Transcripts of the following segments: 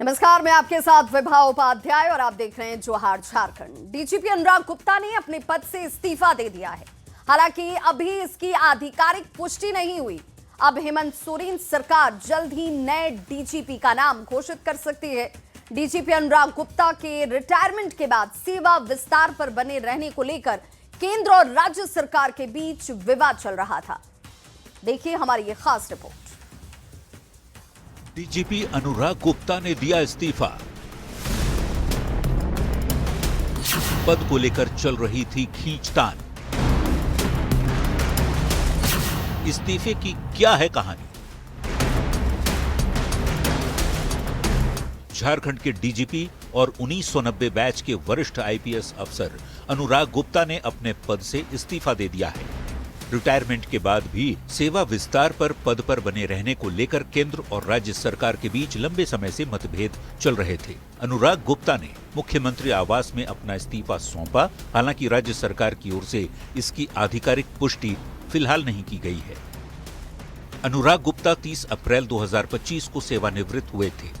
नमस्कार, मैं आपके साथ विभा उपाध्याय और आप देख रहे हैं जोहार झारखंड। डीजीपी अनुराग गुप्ता ने अपने पद से इस्तीफा दे दिया है। हालांकि अभी इसकी आधिकारिक पुष्टि नहीं हुई। अब हेमंत सोरेन सरकार जल्द ही नए डीजीपी का नाम घोषित कर सकती है। डीजीपी अनुराग गुप्ता के रिटायरमेंट के बाद सेवा विस्तार पर बने रहने को लेकर केंद्र और राज्य सरकार के बीच विवाद चल रहा था। देखिए हमारी ये खास रिपोर्ट। डीजीपी अनुराग गुप्ता ने दिया इस्तीफा। पद को लेकर चल रही थी खींचतान। इस्तीफे की क्या है कहानी? झारखंड के डीजीपी और 1990 बैच के वरिष्ठ आईपीएस अफसर अनुराग गुप्ता ने अपने पद से इस्तीफा दे दिया है। रिटायरमेंट के बाद भी सेवा विस्तार पर पद पर बने रहने को लेकर केंद्र और राज्य सरकार के बीच लंबे समय से मतभेद चल रहे थे। अनुराग गुप्ता ने मुख्यमंत्री आवास में अपना इस्तीफा सौंपा। हालांकि राज्य सरकार की ओर से इसकी आधिकारिक पुष्टि फिलहाल नहीं की गई है। अनुराग गुप्ता 30 अप्रैल 2025 को सेवानिवृत्त हुए थे,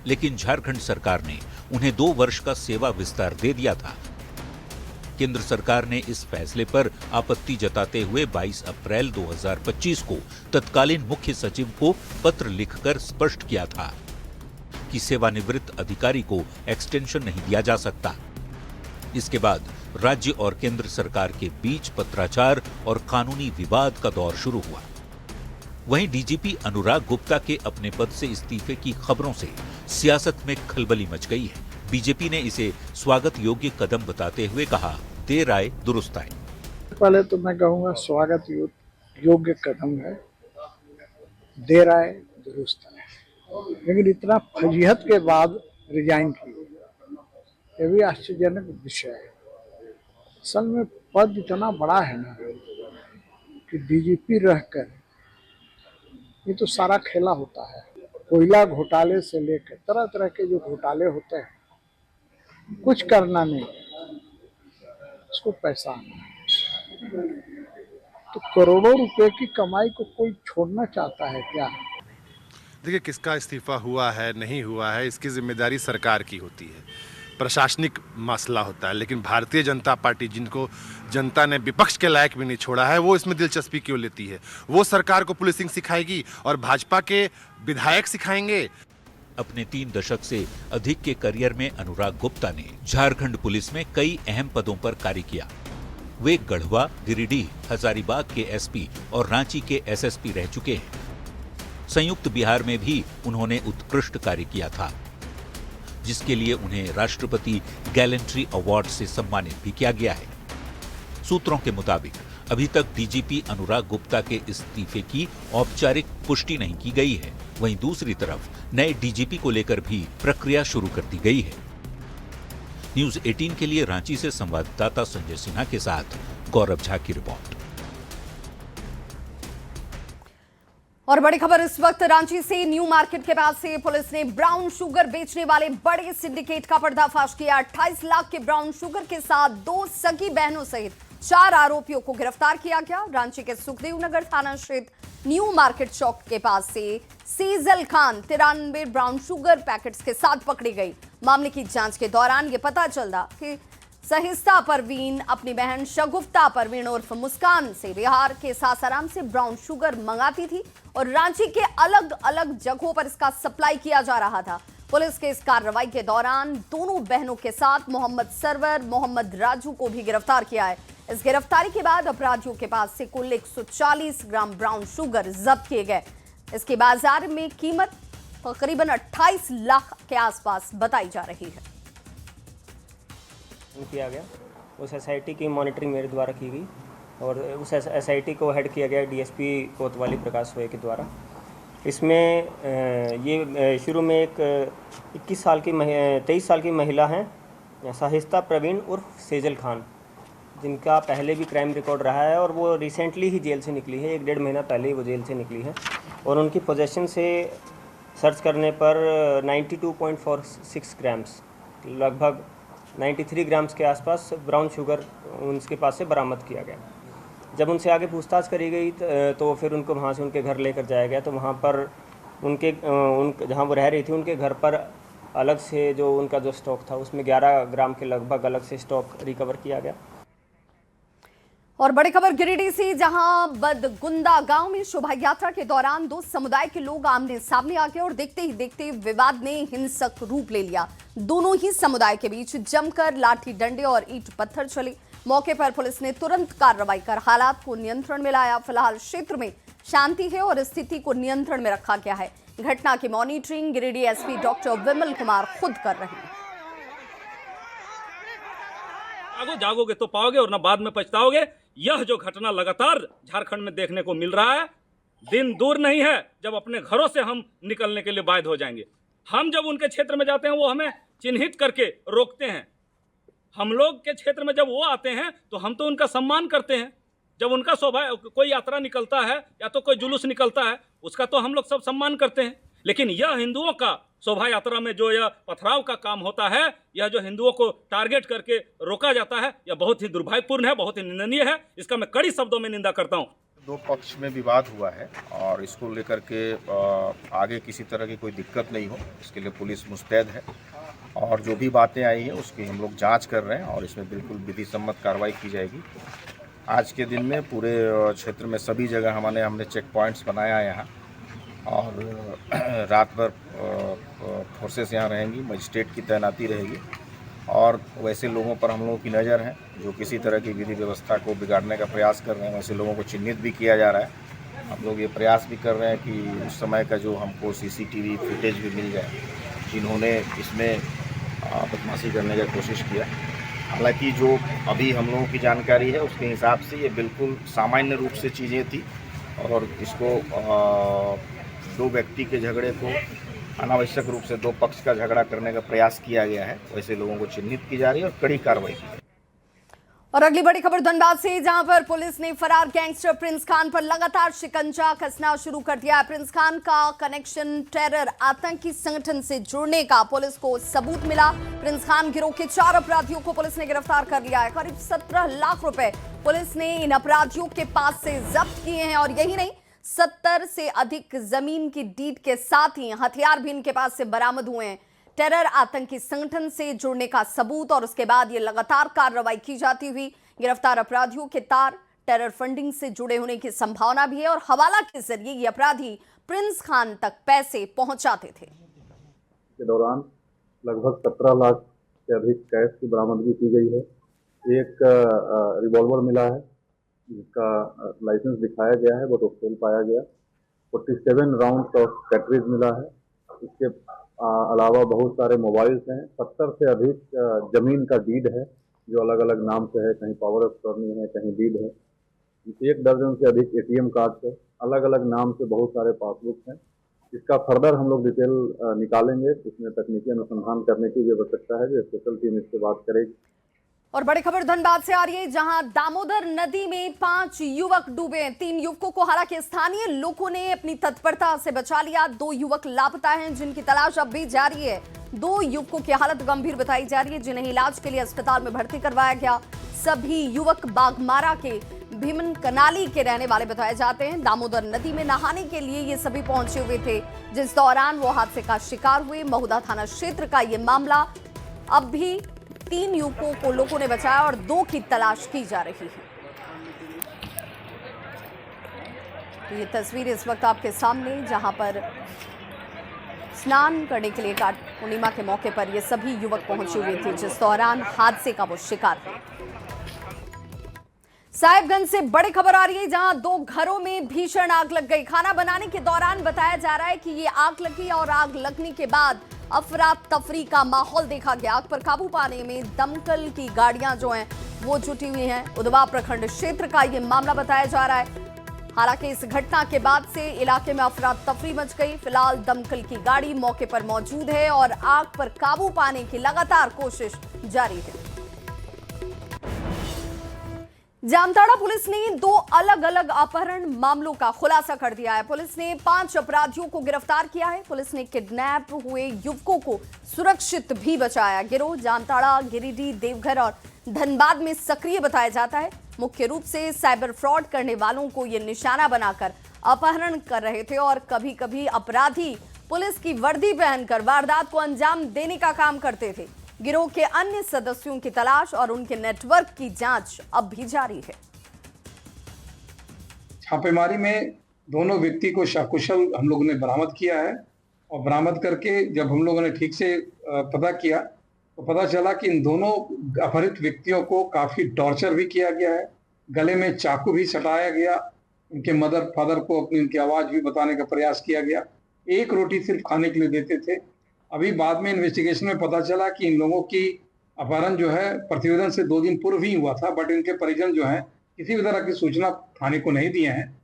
लेकिन झारखंड सरकार ने उन्हें 2 वर्ष का सेवा विस्तार दे दिया था। केंद्र सरकार ने इस फैसले पर आपत्ति जताते हुए 22 अप्रैल 2025 को तत्कालीन मुख्य सचिव को पत्र लिखकर स्पष्ट किया था कि सेवानिवृत्त अधिकारी को एक्सटेंशन नहीं दिया जा सकता। इसके बाद राज्य और केंद्र सरकार के बीच पत्राचार और कानूनी विवाद का दौर शुरू हुआ। वहीं डीजीपी अनुराग गुप्ता के अपने पद से इस्तीफे की खबरों से सियासत में खलबली मच गई है। बीजेपी ने इसे स्वागत योग्य कदम बताते हुए कहा, देर आए दुरुस्त आए। पहले तो मैं कहूँगा स्वागत योग्य कदम है, देर आए दुरुस्त आए। लेकिन इतना फजीहत के बाद रिजाइन की, ये भी आश्चर्यजनक विषय है। असल में पद इतना बड़ा है ना कि डीजीपी रहकर ये तो सारा खेला होता है। कोयला घोटाले से लेकर तरह तरह के जो घोटाले होते हैं, कुछ करना नहीं, उसको पैसा आना है। तो करोड़ों रुपए की कमाई को कोई छोड़ना चाहता है क्या? देखिए, किसका इस्तीफा हुआ है नहीं हुआ है, इसकी जिम्मेदारी सरकार की होती है, प्रशासनिक मसला होता है। लेकिन भारतीय जनता पार्टी, जिनको जनता ने विपक्ष के लायक भी नहीं छोड़ा है, वो इसमें दिलचस्पी क्यों लेती है? वो सरकार को पुलिसिंग सिखाएगी और भाजपा के विधायक सिखाएंगे। अपने 3 दशक से अधिक के करियर में अनुराग गुप्ता ने झारखंड पुलिस में कई अहम पदों पर कार्य किया। वे गढ़वा, गिरिडीह, हजारीबाग के एसपी और रांची के एसएसपी रह चुके हैं। संयुक्त बिहार में भी उन्होंने उत्कृष्ट कार्य किया था, जिसके लिए उन्हें राष्ट्रपति गैलेंट्री अवार्ड से सम्मानित भी किया गया है। सूत्रों के मुताबिक अभी तक डीजीपी अनुराग गुप्ता के इस्तीफे की औपचारिक पुष्टि नहीं की गई है। वहीं दूसरी तरफ नए डीजीपी को लेकर भी प्रक्रिया शुरू कर दी गई है। न्यूज़ 18 के लिए रांची से संवाददाता संजय सिन्हा के साथ गौरव झा की रिपोर्ट। और बड़ी खबर इस वक्त रांची से। न्यू मार्केट के पास से पुलिस ने ब्राउन शुगर बेचने वाले बड़े सिंडिकेट का पर्दाफाश किया। 28 लाख के ब्राउन शुगर के साथ 2 सगी बहनों सहित 4 आरोपियों को गिरफ्तार किया गया। रांची के सुखदेव नगर थाना क्षेत्र न्यू मार्केट चौक के पास से Sejal Khan 93 brown sugar packets के साथ पकड़ी गई। मामले की जांच के दौरान ये पता चला कि सहिस्ता परवीन अपनी बहन शगुफ्ता परवीन उर्फ मुस्कान से बिहार के सासाराम से ब्राउन शुगर मंगाती थी और रांची के अलग अलग जगहों पर इसका सप्लाई किया जा रहा था। पुलिस के इस कार्रवाई के दौरान दोनों बहनों के साथ मोहम्मद सरवर, मोहम्मद राजू को भी गिरफ्तार किया है। इस गिरफ्तारी के बाद अपराधियों के पास से कुल 140 ग्राम ब्राउन शुगर जब्त किए गए। इसकी बाजार में कीमत तकरीबन 28 लाख के आसपास बताई जा रही है। किया गया उस एसआईटी की मॉनिटरिंग मेरे द्वारा की गई और उस एसआईटी को हेड किया गया डीएसपी कोतवाली प्रकाश सोए के द्वारा। इसमें ये शुरू में एक 23 साल की महिला हैं साहिस्ता प्रवीण उर्फ सेजल खान, जिनका पहले भी क्राइम रिकॉर्ड रहा है और वो रिसेंटली ही जेल से निकली है। 1-1.5 महीना पहले ही वो जेल से निकली है और उनकी पोजेशन से सर्च करने पर 92.46 ग्राम्स, लगभग 93 ग्राम्स के आसपास ब्राउन शुगर उनके पास से बरामद किया गया। जब उनसे आगे पूछताछ करी गई तो फिर उनको वहाँ से उनके घर लेकर जाया गया, तो वहाँ पर जहाँ वो रह रही थी उनके घर पर अलग से जो उनका जो स्टॉक था उसमें 11 ग्राम के लगभग अलग से स्टॉक रिकवर किया गया। और बड़ी खबर गिरिडीह से, जहां बदगुंदा गांव में शोभा यात्रा के दौरान दो समुदाय के लोग आमने सामने आ गए और देखते ही देखते विवाद ने हिंसक रूप ले लिया। दोनों ही समुदाय के बीच जमकर लाठी डंडे और ईंट पत्थर चले। मौके पर पुलिस ने तुरंत कार्रवाई कर हालात को नियंत्रण में लाया। फिलहाल क्षेत्र में शांति है और स्थिति को नियंत्रण में रखा गया है। घटना की monitoring Giridih SP doctor Vimal Kumar खुद कर रहे हैं। जागोगे तो पाओगे और ना बाद में पछताओगे। यह जो घटना लगातार झारखंड में देखने को मिल रहा है, दिन दूर नहीं है जब अपने घरों से हम निकलने के लिए बाध्य हो जाएंगे। हम जब उनके क्षेत्र में जाते हैं वो हमें चिन्हित करके रोकते हैं। हम लोग के क्षेत्र में जब वो आते हैं तो हम तो उनका सम्मान करते हैं। जब उनका कोई यात्रा निकलता है या तो कोई जुलूस निकलता है उसका तो हम लोग सब सम्मान करते हैं। लेकिन यह हिंदुओं का शोभा यात्रा में जो यह पथराव का काम होता है, यह जो हिंदुओं को टारगेट करके रोका जाता है, यह बहुत ही दुर्भाग्यपूर्ण है, बहुत ही निंदनीय है। इसका मैं कड़ी शब्दों में निंदा करता हूँ। दो पक्ष में विवाद हुआ है और इसको लेकर के आगे किसी तरह की कोई दिक्कत नहीं हो, इसके लिए पुलिस मुस्तैद है और जो भी बातें आई हैं उसकी हम लोग जांच कर रहे हैं और इसमें बिल्कुल विधि सम्मत कार्रवाई की जाएगी। आज के दिन में पूरे क्षेत्र में सभी जगह हमने चेक पॉइंट्स बनाया है यहाँ और रात भर फोर्सेस यहाँ रहेंगी, मजिस्ट्रेट की तैनाती रहेगी और वैसे लोगों पर हम लोगों की नज़र है जो किसी तरह की विधि व्यवस्था को बिगाड़ने का प्रयास कर रहे हैं। वैसे लोगों को चिन्हित भी किया जा रहा है। हम लोग ये प्रयास भी कर रहे हैं कि उस समय का जो हमको सीसीटीवी फुटेज भी मिल जाए जिन्होंने इसमें बदमाशी करने का कोशिश किया। हालांकि जो अभी हम लोगों की जानकारी है उसके हिसाब से ये बिल्कुल सामान्य रूप से चीज़ें थी और इसको दो व्यक्ति के झगड़े को अनावश्यक रूप से दो पक्ष का झगड़ा करने का प्रयास किया गया है। वैसे लोगों को चिन्हित की जा रही है और कड़ी कार्रवाई की। और अगली बड़ी खबर धनबाद से, जहां पर पुलिस ने फरार गैंगस्टर प्रिंस खान पर लगातार शिकंजा कसना शुरू कर दिया है। प्रिंस खान का कनेक्शन टेरर आतंकी संगठन से जुड़ने का पुलिस को सबूत मिला। प्रिंस खान गिरोह के 4 अपराधियों को पुलिस ने गिरफ्तार कर लिया है। करीब 17 लाख रुपए पुलिस ने इन अपराधियों के पास से जब्त किए हैं और यही नहीं, 70 से अधिक जमीन की डीड के साथ ही हथियार भी इनके पास से बरामद हुए हैं। टेरर आतंकी संगठन से जुड़ने का सबूत और उसके बाद ये लगातार कार्रवाई की जाती हुई गिरफ्तार अपराधियों के तार टेरर फंडिंग से जुड़े होने की संभावना भी है और हवाला के जरिए ये अपराधी प्रिंस खान तक पैसे पहुंचाते थे। के दौरान लगभग 17 लाख से अधिक कैश की बरामदगी की गई है। एक रिवॉल्वर मिला है जिसका लाइसेंस दिखाया गया है, वो तो फेल पाया गया। 47 राउंड ऑफ कैटरेज मिला है। इसके अलावा बहुत सारे मोबाइल्स हैं। 70 से अधिक जमीन का डीड है जो अलग अलग नाम से है, कहीं पावर ऑफ अटॉर्नी है, कहीं डीड है। 1 दर्जन से अधिक ATM कार्ड है, अलग अलग नाम से बहुत सारे पासबुक हैं। इसका फर्दर हम लोग डिटेल निकालेंगे। इसमें तकनीकी अनुसंधान करने की भी आवश्यकता है जो स्पेशल टीम इसके बात करेगी। और बड़ी खबर धनबाद से आ रही है, जहां दामोदर नदी में 5 युवक डूबे। 3 युवकों को हालांकि स्थानीय लोगों ने अपनी तत्परता से बचा लिया। 2 युवक लापता हैं जिनकी तलाश अब भी जारी है। 2 युवकों की हालत गंभीर बताई जा रही है जिन्हें इलाज के लिए अस्पताल में भर्ती करवाया गया। सभी युवक बागमारा के भीमन कनाली के रहने वाले बताए जाते हैं। दामोदर नदी में नहाने के लिए ये सभी पहुंचे हुए थे जिस दौरान वो हादसे का शिकार हुए। महुदा थाना क्षेत्र का ये मामला। अब भी 3 युवकों को लोगों ने बचाया और 2 की तलाश की जा रही है। तो ये तस्वीर इस वक्त आपके सामने, जहां पर स्नान करने के लिए कार्तिक पूर्णिमा के मौके पर ये सभी युवक पहुंचे हुए थे जिस दौरान हादसे का वो शिकार हुए। साहिबगंज से बड़ी खबर आ रही है, जहां 2 घरों में भीषण आग लग गई। खाना बनाने के दौरान बताया जा रहा है कि ये आग लगी और आग लगने के बाद अफरा तफरी का माहौल देखा गया। आग पर काबू पाने में दमकल की गाड़ियां जो हैं वो जुटी हुई हैं। उधवा प्रखंड क्षेत्र का ये मामला बताया जा रहा है। हालांकि इस घटना के बाद से इलाके में अफरा तफरी मच गई। फिलहाल दमकल की गाड़ी मौके पर मौजूद है और आग पर काबू पाने की लगातार कोशिश जारी है। जामताड़ा पुलिस ने 2 अलग अलग अपहरण मामलों का खुलासा कर दिया है। पुलिस ने 5 अपराधियों को गिरफ्तार किया है। पुलिस ने किडनैप हुए युवकों को सुरक्षित भी बचाया। गिरोह जामताड़ा, गिरिडीह, देवघर और धनबाद में सक्रिय बताया जाता है। मुख्य रूप से साइबर फ्रॉड करने वालों को ये निशाना बनाकर अपहरण कर रहे थे और कभी कभी अपराधी पुलिस की वर्दी पहनकर वारदात को अंजाम देने का काम करते थे। गिरोह के अन्य सदस्यों की तलाश और उनके नेटवर्क की जांच अब भी जारी है। छापेमारी में दोनों व्यक्ति को सकुशल हम लोगों ने बरामद किया है और बरामद करके जब हम लोगों ने ठीक से पता किया तो पता चला कि इन दोनों अपहरित व्यक्तियों को काफी टॉर्चर भी किया गया है, गले में चाकू भी सटाया गया, उनके मदर फादर को अपनी उनकी आवाज भी बताने का प्रयास किया गया। एक रोटी सिर्फ खाने के लिए देते थे। अभी बाद में इन्वेस्टिगेशन में पता चला कि इन लोगों की अपहरण जो है प्रतिवेदन से 2 दिन पूर्व ही हुआ था, बट इनके परिजन जो है किसी भी तरह की सूचना थाने को नहीं दिए हैं।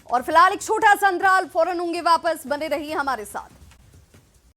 और फिलहाल एक छोटा सा अंतराल, फौरन होंगे वापस, बने रहिए हमारे साथ।